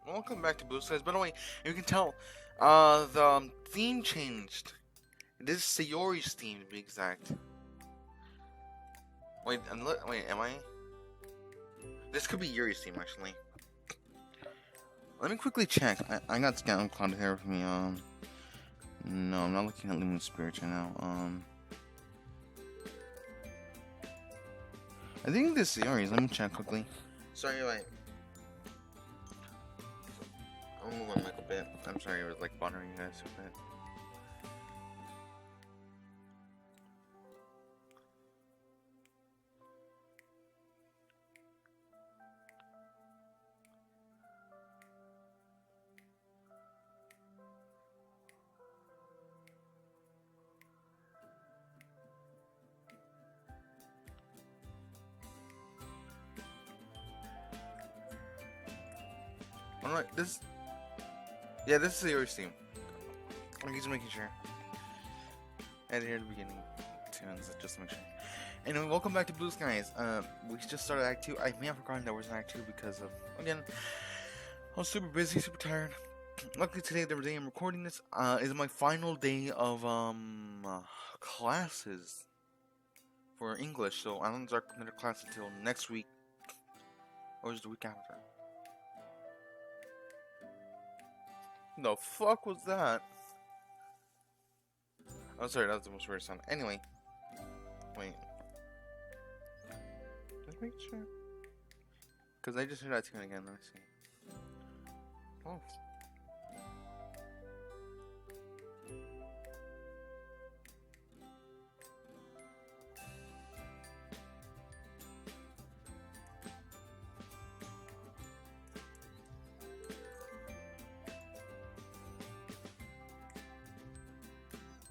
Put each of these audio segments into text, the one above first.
Welcome back to Blue Skies. By the way, you can tell, the theme changed. This is Sayori's theme to be exact. Wait, wait, am I? This could be Yuri's theme actually. Let me quickly check. I got SoundCloud here with me. No, I'm not looking at Living Spirits right now. I think this is Yuri's. Let me check quickly. Sorry, wait. I'll move my mic a bit. I'm sorry, it was like bothering you guys a bit. Alright, yeah, this is Yuri's theme. I'm just making sure. And here at the beginning, tunes, just to make sure. Anyway, welcome back to Blue Skies. We just started Act 2. I may have forgotten that we're in Act 2 because of, again, I was super busy, super tired. Luckily today, the day I'm recording this, is my final day of, classes for English. So I don't start another class until next week, or just the week after. The fuck was that? Oh, sorry, that was the most weird sound. Anyway, wait. Just make sure. Because I just heard that tune again. Let me see. Oh.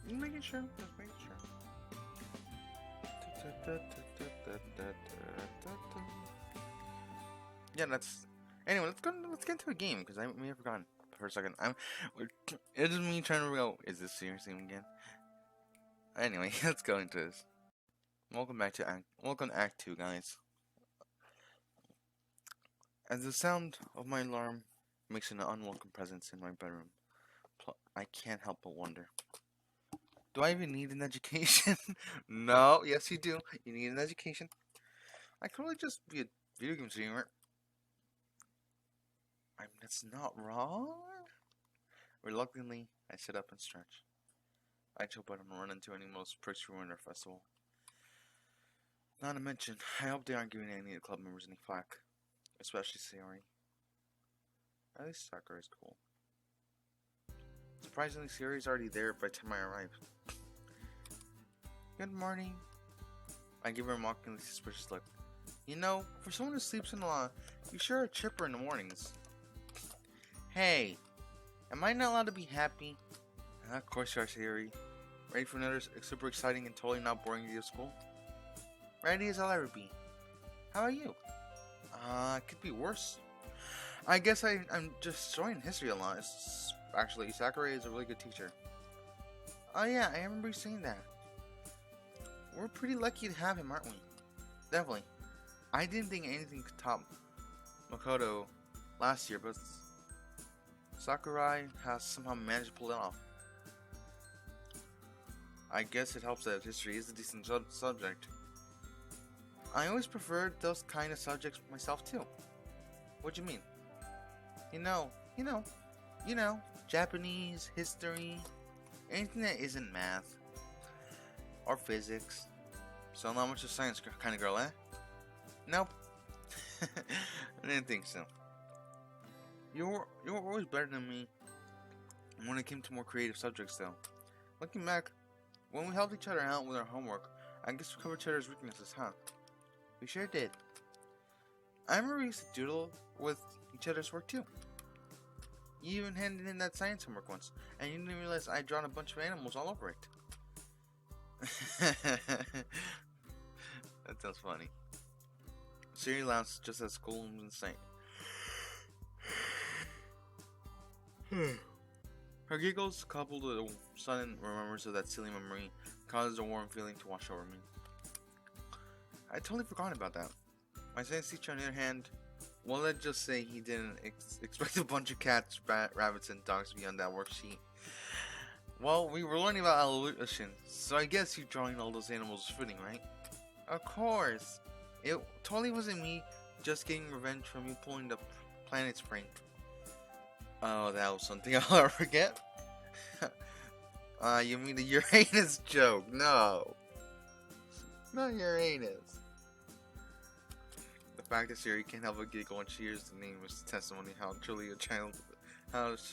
Just making sure. Just making sure. Yeah, that's. Anyway, let's get into a game because I may have forgotten for a second. It is me trying to figure out, is this serious game again? Anyway, let's go into this. Welcome to Act 2, guys. As the sound of my alarm makes an unwelcome presence in my bedroom, I can't help but wonder. Do I even need an education? No, yes you do. You need an education. I could really just be a video game streamer. I mean, that's not wrong. Reluctantly, I sit up and stretch. I hope I don't run into any most pricks for Winter Festival. Not to mention, I hope they aren't giving any of the club members any flack. Especially Sayori. At least Sakura is cool. Surprisingly, Sayori's already there by the time I arrive. Good morning. I give her a mockingly suspicious look. You know, for someone who sleeps in a lot, you sure are chipper in the mornings. Hey, am I not allowed to be happy? Of course you are, Sayori. Ready for another super exciting and totally not boring day of school? Ready as I'll ever be. How are you? It could be worse. I guess I'm just enjoying history a lot. Actually, Sakura is a really good teacher. Oh yeah, I remember you saying that. We're pretty lucky to have him, aren't we? Definitely. I didn't think anything could top Makoto last year, but Sakurai has somehow managed to pull it off. I guess it helps that history is a decent subject. I always preferred those kind of subjects myself too. What do you mean? You know, Japanese, history, anything that isn't math. Or physics. So not much of a science kind of girl, eh? Nope. I didn't think so. You were always better than me when it came to more creative subjects, though. Looking back, when we helped each other out with our homework, I guess we covered each other's weaknesses, huh? We sure did. I remember we used to doodle with each other's work too. You even handed in that science homework once, and you didn't realize I'd drawn a bunch of animals all over it. That sounds funny. Siri laughs just as cool and insane. Her giggles, coupled with a sudden remembrance of that silly memory, causes a warm feeling to wash over me. I totally forgot about that. My science teacher, on the other hand, Well, let's just say he didn't expect a bunch of cats, rabbits, and dogs to be on that worksheet. Well, we were learning about evolution, so I guess you drawing all those animals was fitting, right? Of course. It totally wasn't me just getting revenge from you pulling the planet's prank. Oh, that was something I'll never forget. You mean the Uranus joke? No. Not Uranus. The fact that Sayori can't help but giggle when she hears the name is testimony how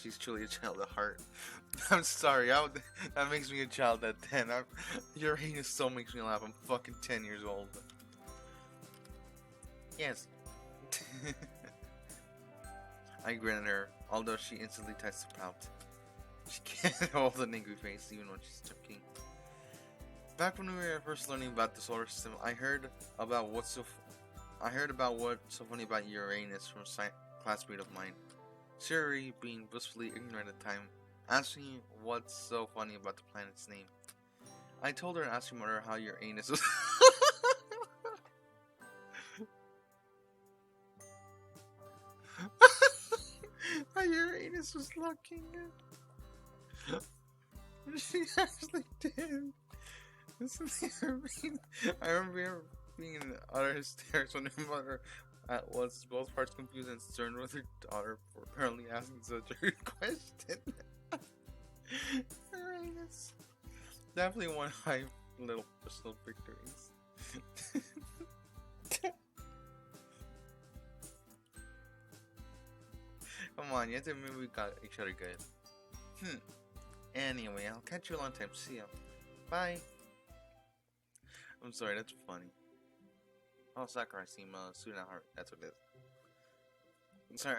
she's truly a child at heart. I'm sorry, that makes me a child at 10. Uranus still makes me laugh. I'm fucking 10 years old. Yes. I grin at her, although she instantly tries to pout. She can't hold an angry face even when she's joking. Back when we were first learning about the solar system, I heard about what's so funny about Uranus from a classmate of mine. Sayori, being blissfully ignorant at the time, asked me what's so funny about the planet's name. I told her and asked her mother how Uranus was. How Uranus was looking. She actually did. I remember being in utter hysterics when her mother was both parts confused and concerned with her daughter for apparently asking such a rude question. Uranus. Definitely one of my little personal victories. Come on, you have to remember we got each other good. Anyway, I'll catch you a long time. See ya. Bye. I'm sorry, that's funny. Oh, Sakurai seem student at heart. That's what it is. I'm sorry,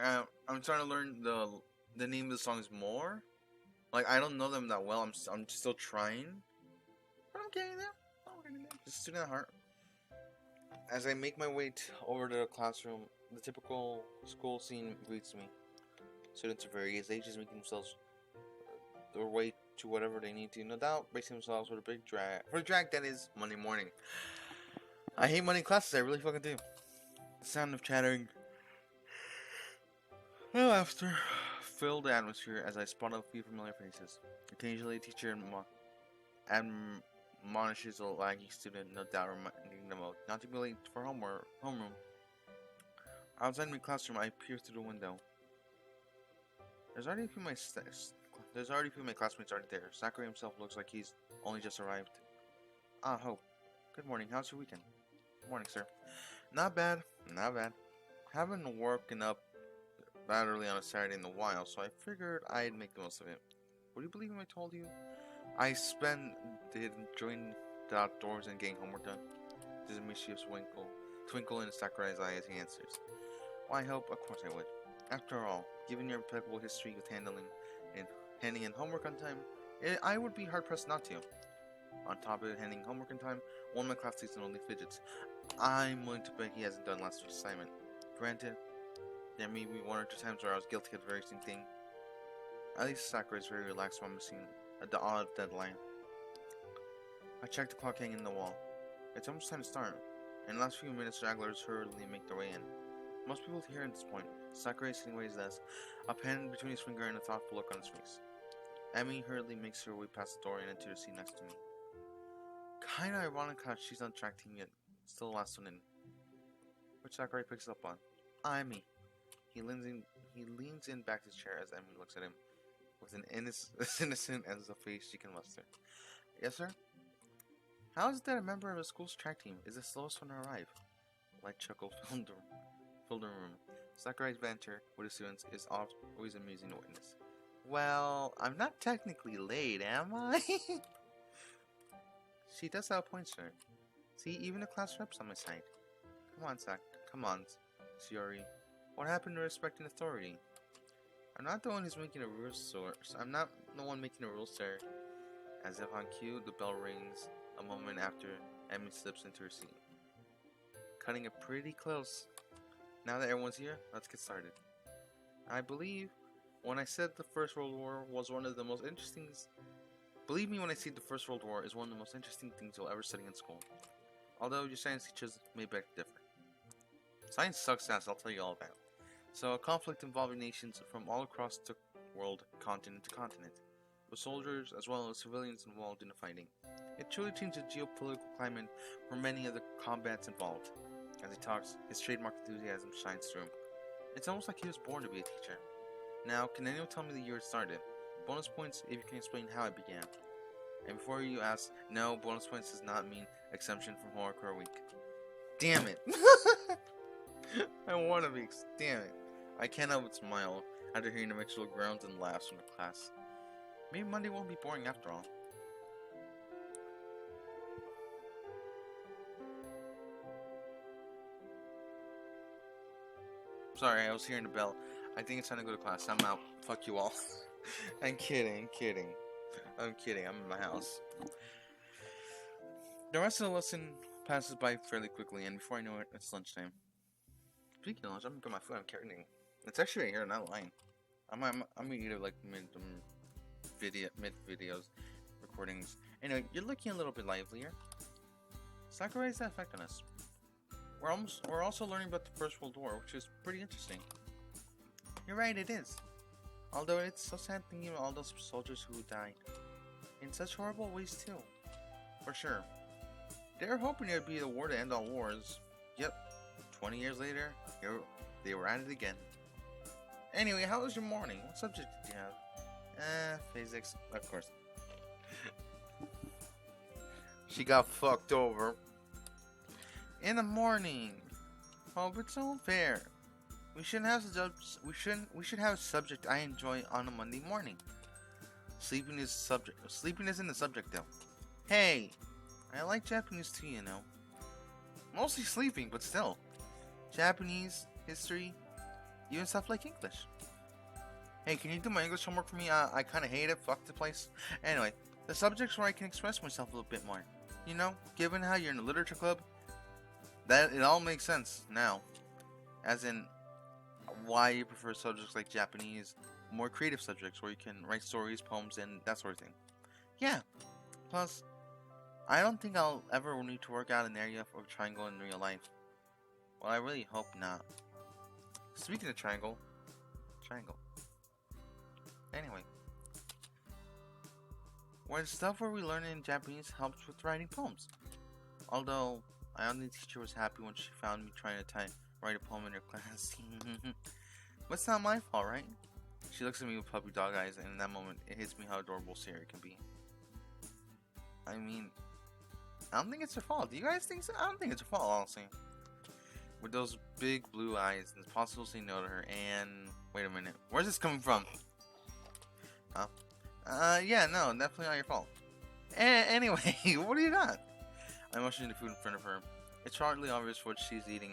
I'm trying to learn the name of the songs more. Like, I don't know them that well. I'm still trying. But I'm getting there. Just student at heart. As I make my way over to the classroom, the typical school scene greets me. Students of various ages make themselves their way to whatever they need to, no doubt, bracing themselves for the drag that is Monday morning. I hate Monday classes, I really fucking do. The sound of chattering and laughter filled the atmosphere as I spot a few familiar faces. Occasionally, a teacher admonishes a laggy student, no doubt reminding them not to be late for homeroom. Outside my classroom, I peer through the window. There's already a few of my classmates already there. Sakurai himself looks like he's only just arrived. Ah, Hope. Good morning. How's your weekend? Good morning, sir. Not bad. Haven't woken up that early on a Saturday in a while, so I figured I'd make the most of it. Would you believe him I told you? I spent it enjoying the outdoors and getting homework done. There's a mischievous twinkle in Sakurai's eye as he answers. Why, Hope? Of course I would. After all, given your impeccable history with handing in homework on time, I would be hard-pressed not to. On top of it, handing homework on time, one of my classmates only fidgets. I'm willing to bet he hasn't done last week's assignment. Granted, there may be one or two times where I was guilty of the very same thing. At least Sakurai is very relaxed while missing the odd deadline. I checked the clock hanging in the wall. It's almost time to start. In the last few minutes, stragglers hurriedly make their way in. Most people here at this point. Sakurai is sitting by his desk, a pen between his finger and a thoughtful look on his face. Emi hurriedly makes her way past the door and into the seat next to me. Kinda ironic how she's on track team yet still the last one in. Which Sakurai picks up on. Emi. He leans in back to his chair as Emi looks at him with an as innocent as a face she can muster. Yes, sir? How is it that a member of a school's track team is the slowest one to arrive? Light chuckle filled the room. Sakurai's banter with the students is always amusing to witness. Well, I'm not technically late, am I? She does have a point, sir. See, even the class rep's on my side. Come on, Sayori. What happened to respecting authority? I'm not the one who's making the rules, I'm not the one making the rules, sir. As if on cue, the bell rings a moment after Emi slips into her seat. Cutting it pretty close. Now that everyone's here, let's get started. I believe when I said the First World War was one of the most interesting... Believe me when I say the First World War is one of the most interesting things you'll ever study in school. Although your science teachers may beg to differ. Science sucks ass, I'll tell you all about it. So, a conflict involving nations from all across the world, continent to continent, with soldiers as well as civilians involved in the fighting. It truly changed the geopolitical climate for many of the combats involved. As he talks, his trademark enthusiasm shines through. It's almost like he was born to be a teacher. Now, can anyone tell me the year it started? Bonus points if you can explain how it began. And before you ask, no, bonus points does not mean exemption from Horrorcore Week. Damn it! I want to be. Damn it. I can't help but smile after hearing the mixture of groans and laughs from the class. Maybe Monday won't be boring after all. Sorry, I was hearing the bell. I think it's time to go to class. I'm out. Fuck you all. I'm kidding. I'm in my house. The rest of the lesson passes by fairly quickly, and before I know it, it's lunchtime. Speaking of lunch, I'm gonna get my food. I'm carrying. It's actually right here, not lying. I'm gonna eat it like mid videos recordings. Anyway, you're looking a little bit livelier. Sakurai has that effect on us. We're also learning about the First World War, which is pretty interesting. You're right, it is. Although it's so sad thinking of all those soldiers who died. In such horrible ways too. For sure. They were hoping it would be the war to end all wars. Yep. 20 years later, they were at it again. Anyway, how was your morning? What subject did you have? Physics, of course. She got fucked over. In the morning. Oh, but it's so unfair. We should have a subject I enjoy on a Monday morning. Sleeping isn't the subject though. Hey, I like Japanese too, you know. Mostly sleeping, but still. Japanese, history, even stuff like English. Hey, can you do my English homework for me? I kind of hate it. Fuck the place. Anyway, the subjects where I can express myself a little bit more. You know, given how you're in a literature club, that it all makes sense now. As in, why you prefer subjects like Japanese, more creative subjects where you can write stories, poems, and that sort of thing. Yeah. Plus, I don't think I'll ever need to work out an area of triangle in real life. Well, I really hope not. Speaking of triangle. Anyway. Where the stuff where we learn in Japanese helps with writing poems. Although, I don't think the teacher was happy when she found me trying to write a poem in her class. But it's not my fault, right? She looks at me with puppy dog eyes, and in that moment, it hits me how adorable Sayori can be. I mean, I don't think it's her fault. Do you guys think so? I don't think it's her fault, honestly. With those big blue eyes, it's possible to say no to her, and... Wait a minute. Where's this coming from? Huh? Yeah, no, definitely not your fault. Anyway, what do you got? I'm motioning the food in front of her. It's hardly obvious what she's eating,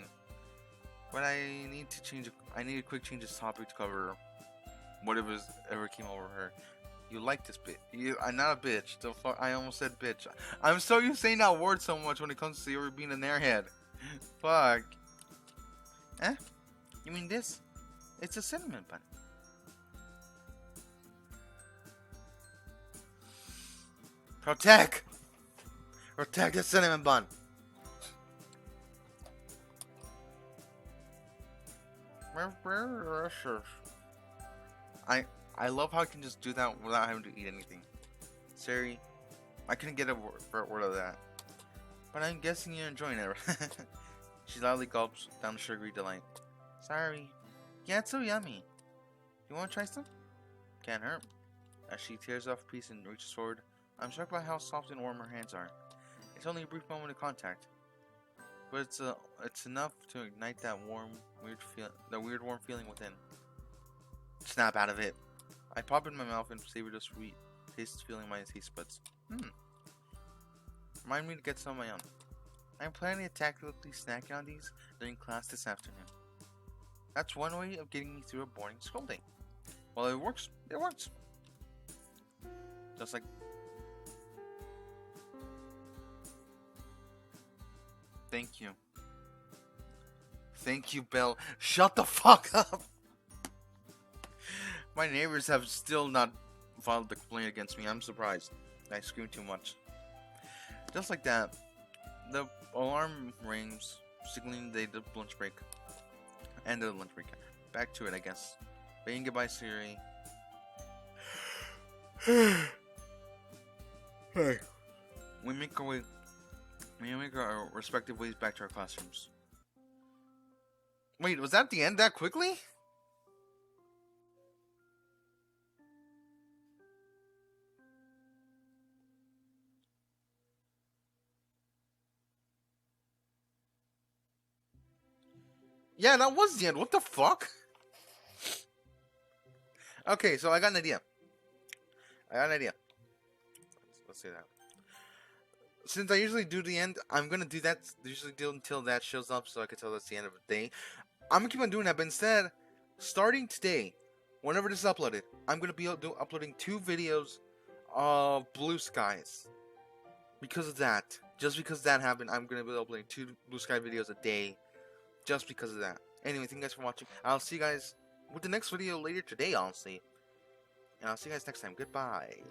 but I need a quick change of topic to cover whatever's ever came over her. You like this bitch. I'm not a bitch. The fuck, I almost said bitch. I'm so used to saying that word so much when it comes to Sayori being an airhead. Fuck. Eh? You mean this? It's a cinnamon bun. Protect the cinnamon bun. I love how I can just do that without having to eat anything. Sorry, I couldn't get a word of that. But I'm guessing you're enjoying it. She loudly gulps down the sugary delight. Sorry. Yeah, it's so yummy. You want to try some? Can't hurt. As she tears off a piece and reaches forward, I'm struck by how soft and warm her hands are. It's only a brief moment of contact, but it's enough to ignite that weird warm feeling within. Snap out of it. I pop it in my mouth and savor the sweet taste, feeling my taste buds. Remind me to get some of my own. I'm planning to tactically snack on these during class this afternoon. That's one way of getting me through a boring school day. Well, it works. It works. Just like... Thank you. Thank you, Belle. Shut the fuck up! My neighbors have still not filed a complaint against me. I'm surprised. I scream too much. Just like that, the alarm rings, signaling the lunch break. End of the lunch break. Back to it, I guess. Saying goodbye, Sayori. Hey. We make our respective ways back to our classrooms. Wait, was that the end that quickly? Yeah, that was the end. What the fuck? Okay, so I got an idea. Let's say that. Since I usually do the end, I'm gonna do that. Usually do until that shows up, so I can tell that's the end of the day. I'm gonna keep on doing that, but instead, starting today, whenever this is uploaded, I'm gonna be uploading 2 videos of Blue Skies. Because of that, just because that happened, I'm gonna be uploading 2 Blue Sky videos a day, just because of that. Anyway, thank you guys for watching. I'll see you guys with the next video later today, honestly. And I'll see you guys next time. Goodbye.